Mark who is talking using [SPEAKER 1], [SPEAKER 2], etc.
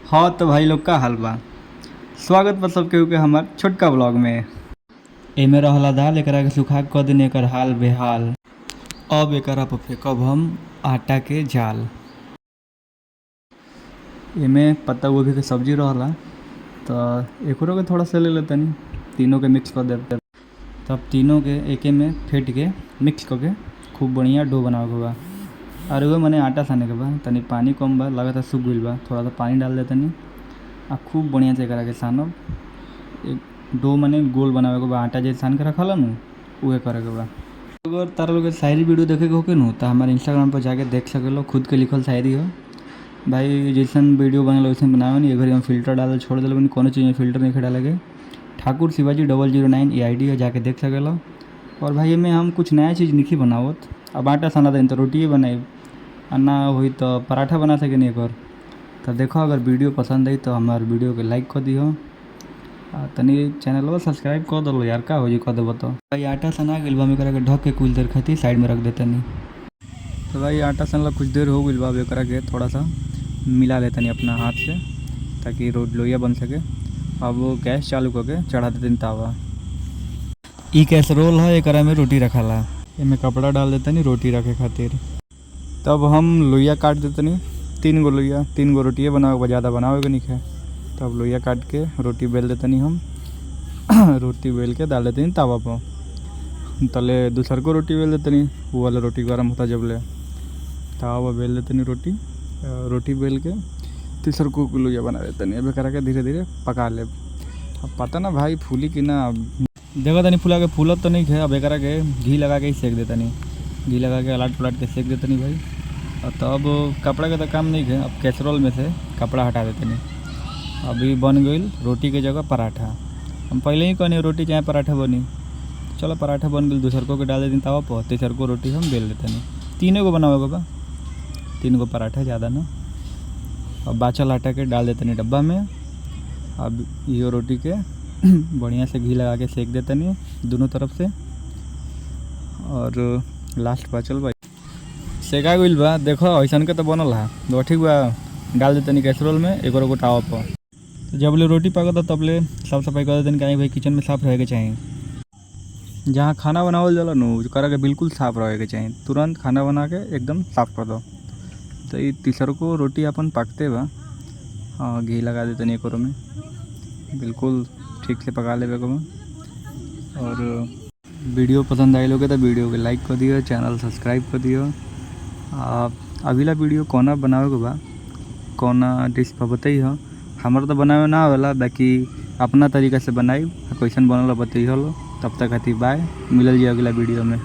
[SPEAKER 1] हाँ तो भाई लोग का हाल बा। स्वागत बा सब केहू के हमार छोटका ब्लॉग में। एमे रहला दाल, एकरा के सुखा के दिन एकर हाल बेहाल। अब एकरा पर फेंकब हम आटा के जाल। एमे पत्ता गोभी के सब्जी रहला तो एकरो के थोड़ा सा ले लेतनी, तीनों के मिक्स कर देते। तब तीनों के एके में फेंट के मिक्स करके खूब बढ़िया डो बनावे के बा। और वो मने आटा साने के बा, तनी पानी कम बा, लगातार सूख गइल बा, थोड़ा सा पानी डाल देतनी आ खूब बढ़िया से एकरा के सानब। एक डो मने गोल बनावे के बा, आटा जैसे सान के रखल नु उहे करे के बा। अगर तारा लोग शायरी वीडियो देखे के होके नु तो हमारे इंस्टाग्राम पर जाके देख सकेलो, खुद के लिखल शायरी हो भाई। जैसन वीडियो बनल वैसन बनावे नहीं, एक हम फिल्टर डाल छोड़ दिल बनी, कोनो चीज़ में फिल्टर नहीं डाले के। ठाकुर शिवाजी 009 ये ID है, जाके देख सकेलो। और भाई में हम कुछ नया चीज़ नहीं बनावत। अब आटा सना दें तो रोटी बनाई, ना हुई तो पराठा बना सके नहीं कर। तो देखो अगर वीडियो पसंद आई तो हमारे वीडियो के लाइक कर दियो, तनी चैनल सब्सक्राइब कर दो यार, का हो जी कर देव। तो भाई आटा सना गइल बा, एकरा के ढक के कुछ देर खातिर साइड में रख देतनी। तो भाई आटा सनला कुछ देर हो गइल बा, अब एकरा के थोड़ा सा मिला लेतनी अपना हाथ से ताकि लोइया बन सके। अब वो गैस चालू करके चढ़ा देतनी तावा। ई कैसरोल है, एकरा में रोटी रखाला, एमे कपड़ा डाल देतनी रोटी रखे खातिर। तब हम लोइया काट देतनी, 3 गो लोइया, 3 गो रोटिए बनावे के, ज़्यादा बनावे के नहीं है। तब लोइया काट के रोटी बेल देतनी हम रोटी बेल के डाल देतनी तावा पर। तले दूसर को रोटी बेल देतनी, वो वाला रोटी गर्म होता जब ले तावा पर बेल देतनी रोटी बेल के तीसर को लोइया बना देतनी। अब करा के धीरे धीरे पका ले। अब पता ना भाई फूली कि ना, देखो तनी फूला के फूलत तो नहीं है। अब एकरा के घी लगा के ही सेक देतनी, घी लगा के अलाट पलाट के सेक देतनी भाई। और तब कपड़ा का तो काम नहीं है, अब कैसरोल में से कपड़ा हटा देतनी। अभी बन गई रोटी के जगह पराठा। हम पहले ही कहनी रोटी चाहे पराठा बनी, चलो पराठा बन गई। दूसर को डाल देती तावा पर, तीसर को रोटी हम बेल देतनी। 3 गो बनावे बा, 3 गो पराठा ज़्यादा ना। अब बाचल आटा के डाल देतनी डब्बा में। अब ये रोटी के बढ़िया से घी लगा के सेक देतनी दोनों तरफ से। और लास्ट बाचल भाई सेका गइल बा, देखो ऐसन के तो बनल है तो ठीक बा। डाल देतनी कैसरोल में, एक और तावा पर। तो जब ले रोटी पकता तब ले साफ सफाई कर देतनी, कहीं भाई किचन में साफ रहे के चाहिए। जहाँ खाना बनावल जाला नु करा के बिल्कुल साफ रहे के चाहिए, तुरंत खाना बना के एकदम साफ कर दो। तो ये तीसर को रोटी अपन पकते बा, हाँ घी लगा देतनी एक में, बिल्कुल ठीक से पका लेवे को। और वीडियो पसंद आई लोगे तो वीडियो के लाइक कर दियो, चैनल सब्सक्राइब कर दियो। अगला वीडियो कोना बनावे के बा, कोना डिश पर बताई हो। हमारा तो बनावे ना आवेला, बाकी अपना तरीका से बनाई, कैसन बनल बताई हो। तब तक खातिर बाय, मिलल जी अगला वीडियो में।